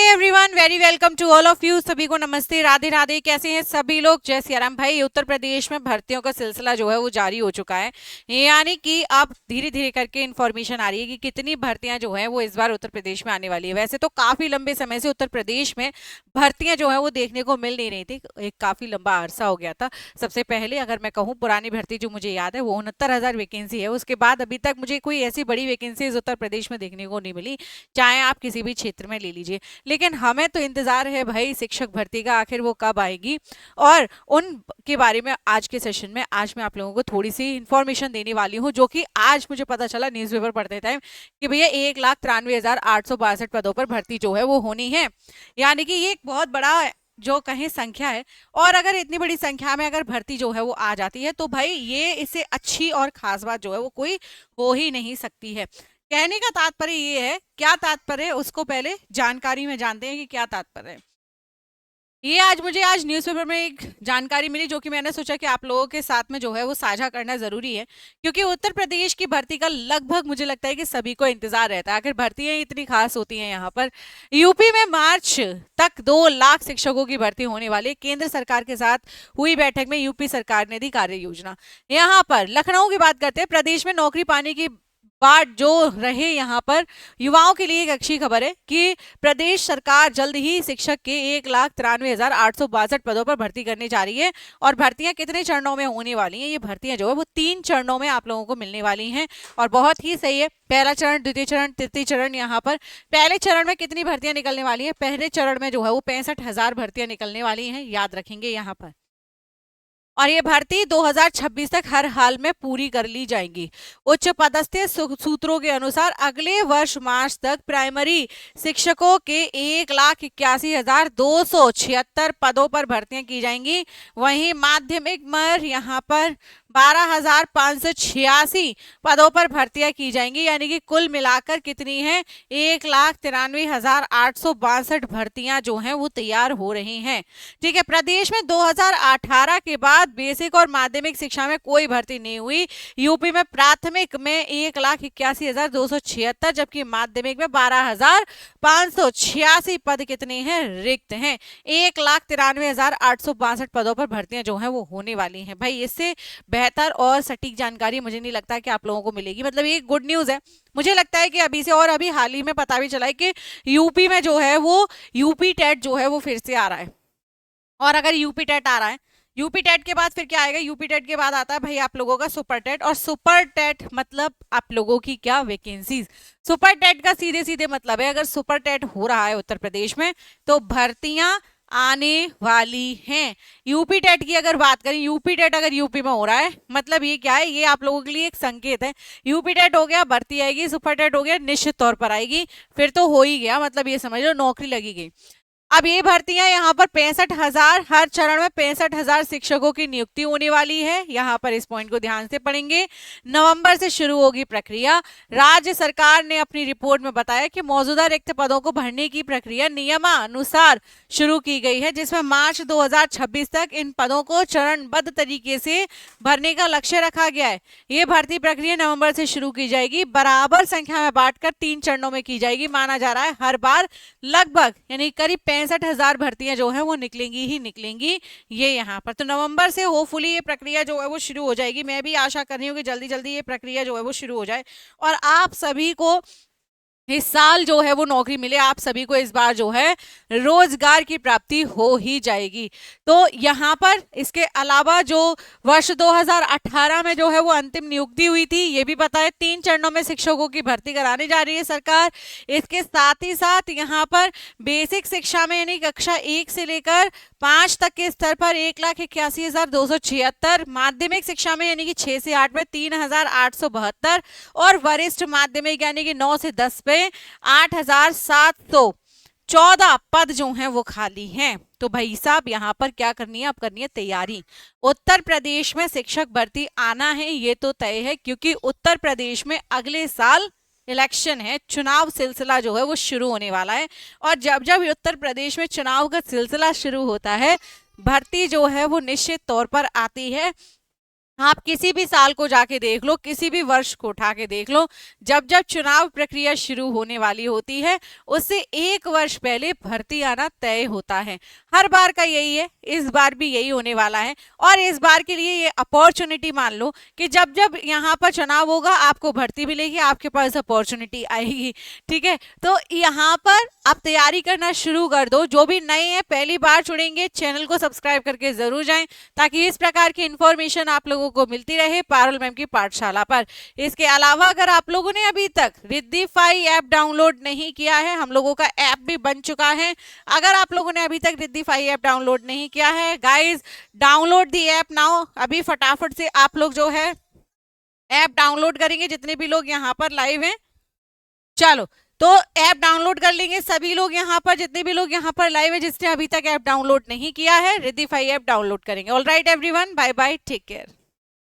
Everyone, very welcome to all of you. सभी को नमस्ते, राधे राधे। कैसे हैं सभी लोग? जय सिया राम। भाई, उत्तर प्रदेश में भर्तियों का सिलसिला जो है वो जारी हो चुका है। यानी कि अब धीरे धीरे करके इन्फॉर्मेशन आ रही है कि कितनी भर्तियां जो है वो इस बार उत्तर प्रदेश में आने वाली है। वैसे तो काफी लंबे समय से उत्तर प्रदेश में भर्तियां जो है वो देखने को मिल नहीं रही थी, एक काफी लंबा अरसा हो गया था। सबसे पहले अगर मैं कहूँ, पुरानी भर्ती जो मुझे याद है वो 69,000 वैकेंसी है। उसके बाद अभी तक मुझे कोई ऐसी बड़ी वैकेंसीज उत्तर प्रदेश में देखने को नहीं मिली, चाहे आप किसी भी क्षेत्र में ले लीजिए। लेकिन हमें तो इंतजार है भाई शिक्षक भर्ती का, आखिर वो कब आएगी। और उन के बारे में आज के सेशन में आज मैं आप लोगों को थोड़ी सी इंफॉर्मेशन देने वाली हूँ, जो कि आज मुझे पता चला न्यूज़पेपर पढ़ते टाइम कि भैया 1,93,862 पदों पर भर्ती जो है वो होनी है। यानी कि ये एक बहुत बड़ा जो कहें संख्या है। और अगर इतनी बड़ी संख्या में अगर भर्ती जो है वो आ जाती है तो भाई ये इससे अच्छी और खास बात जो है वो कोई हो ही नहीं सकती है। कहने का तात्पर्य ये है, क्या तात्पर्य है उसको पहले जानकारी में जानते हैं कि क्या तात्पर्य है। ये आज न्यूज़पेपर में एक जानकारी मिली, जो कि मैंने सोचा कि आप लोगों के साथ में जो है वो साझा करना जरूरी है, क्योंकि उत्तर प्रदेश की भर्ती का लगभग मुझे लगता है कि सभी को इंतजार रहता है। आखिर भर्तियां इतनी खास होती हैं यहाँ पर। यूपी में मार्च तक 2 लाख शिक्षकों की भर्ती होने वाली है। केंद्र सरकार के साथ हुई बैठक में यूपी सरकार ने दी कार्य योजना। यहाँ पर लखनऊ की बात करते हैं। प्रदेश में नौकरी पाने की बाट जो रहे, यहाँ पर युवाओं के लिए एक अच्छी खबर है कि प्रदेश सरकार जल्द ही शिक्षक के 1,93,862 पदों पर भर्ती करने जा रही है। और भर्तियां कितने चरणों में होने वाली हैं? ये भर्तियां जो है वो 3 चरणों में आप लोगों को मिलने वाली हैं, और बहुत ही सही है। पहला चरण, द्वितीय चरण, तृतीय चरण। यहाँ पर पहले चरण में कितनी भर्तियां निकलने वाली है? पहले चरण में जो है वो 65,000 भर्तियां निकलने वाली हैं, याद रखेंगे यहाँ पर। और ये भर्ती 2026 तक हर हाल में पूरी कर ली जाएंगी। उच्च पदस्थ सूत्रों के अनुसार अगले वर्ष मार्च तक प्राइमरी शिक्षकों के 1,81,276 पदों पर भर्तियां की जाएंगी। वहीं माध्यमिक में यहाँ पर 12,586 पदों पर भर्तियां की जाएंगी। यानी कि कुल मिलाकर कितनी है? 1,93,862 भर्तियां जो हैं वो तैयार हो रही हैं। ठीक है। प्रदेश में 2018 के बाद बेसिक और माध्यमिक शिक्षा में कोई भर्ती नहीं हुई। यूपी में प्राथमिक में 1,81,276, जबकि माध्यमिक में 12,586 पद कितने हैं? रिक्त हैं। 1,93,862 पदों पर भर्तियां जो हैं वो होने वाली हैं। भाई, इससे बेहतर और सटीक जानकारी मुझे नहीं लगता कि आप लोगों को मिलेगी। मतलब ये गुड न्यूज है। मुझे लगता है कि अभी से, और अभी हाल ही में पता भी चला है कि यूपी में जो है वो यूपी टेट जो है वो फिर से आ रहा है। और अगर यूपी टेट आ रहा है, यूपी टेट के बाद फिर क्या आएगा? यूपी टेट के बाद आता है भाई आप लोगों का सुपर टेट। और सुपर टेट मतलब आप लोगों की क्या? वैकेंसीज। सुपर टेट का सीधे सीधे मतलब है, अगर सुपर टेट हो रहा है उत्तर प्रदेश में तो भर्तियां आने वाली हैं। यूपी टेट की अगर बात करें, यूपी टेट अगर यूपी में हो रहा है मतलब ये क्या है? ये आप लोगों के लिए एक संकेत है। यूपी टेट हो गया, भर्ती आएगी। सुपर टेट हो गया, निश्चित तौर पर आएगी। फिर तो हो ही गया, मतलब ये समझ लो नौकरी लगी गई। अब ये भर्तियां यहाँ पर 65,000, हर चरण में 65,000 शिक्षकों की नियुक्ति होने वाली है। यहाँ पर इस पॉइंट को ध्यान से पढ़ेंगे। नवंबर से शुरू होगी प्रक्रिया। राज्य सरकार ने अपनी रिपोर्ट में बताया कि मौजूदा रिक्त पदों को भरने की प्रक्रिया नियमानुसार शुरू की गई है, जिसमें मार्च 2026 तक इन पदों को चरणबद्ध तरीके से भरने का लक्ष्य रखा गया है। ये भर्ती प्रक्रिया नवंबर से शुरू की जाएगी, बराबर संख्या में बांटकर 3 चरणों में की जाएगी। माना जा रहा है हर बार लगभग यानी करीब 65,000 भर्तियां जो है वो निकलेंगी ही निकलेंगी। ये यहाँ पर तो नवंबर से होपफुली ये प्रक्रिया जो है वो शुरू हो जाएगी। मैं भी आशा कर रही हूँ कि जल्दी जल्दी ये प्रक्रिया जो है वो शुरू हो जाए और आप सभी को इस साल जो है वो नौकरी मिले। आप सभी को इस बार जो है रोजगार की प्राप्ति हो ही जाएगी। तो यहाँ पर इसके अलावा जो वर्ष 2018 में जो है वो अंतिम नियुक्ति हुई थी, ये भी पता है। 3 चरणों में शिक्षकों की भर्ती कराने जा रही है सरकार। इसके साथ ही साथ यहाँ पर बेसिक शिक्षा में यानी कक्षा 1 से लेकर 5 तक के स्तर पर 1,81,276, माध्यमिक शिक्षा में यानी कि 6 से 8 में 3,872 और वरिष्ठ माध्यमिक यानी कि 9 से 10 पे 8,714 पद जो हैं वो खाली हैं। तो भाई साहब यहाँ पर क्या करनी है? अब करनी है तैयारी। उत्तर प्रदेश में शिक्षक भर्ती आना है ये तो तय है, क्योंकि उत्तर प्रदेश में अगले साल इलेक्शन है, चुनाव सिलसिला जो है वो शुरू होने वाला है। और जब जब उत्तर प्रदेश में चुनाव का सिलसिला शुरू होता है, भर्ती जो है वो निश्चित तौर पर आती है। आप किसी भी साल को जाके देख लो, किसी भी वर्ष को उठा के देख लो, जब जब चुनाव प्रक्रिया शुरू होने वाली होती है उससे एक वर्ष पहले भर्ती आना तय होता है। हर बार का यही है, इस बार भी यही होने वाला है। और इस बार के लिए ये अपॉर्चुनिटी मान लो कि जब जब यहाँ पर चुनाव होगा आपको भर्ती मिलेगी, आपके पास अपॉर्चुनिटी आएगी। ठीक है, तो यहाँ पर आप तैयारी करना शुरू कर दो। जो भी नए हैं, पहली बार जुड़ेंगे, चैनल को सब्सक्राइब करके जरूर जाएं ताकि इस प्रकार की इंफॉर्मेशन आप लोगों को मिलती रहे पारुल मैम की पाठशाला पर। इसके अलावा अगर आप लोगों ने अभी तक रिद्धिफाई ऐप डाउनलोड नहीं किया है, हम लोगों का ऐप भी बन चुका है। अगर आप लोगों ने अभी तक रिद्धिफाई ऐप डाउनलोड नहीं किया है, guys download the app now. अभी फटाफट से आप लोग जो है ऐप डाउनलोड करेंगे, जितने भी लोग यहाँ पर लाइव हैं। चलो, तो ऐप डाउनलोड कर लेंगे सभी लोग यहाँ पर, जितने भी लोग यहाँ पर लाइव है, जिसने अभी तक ऐप डाउनलोड नहीं किया है, रिद्धिफाई ऐप डाउनलोड करेंगे। All right everyone, bye bye, take care.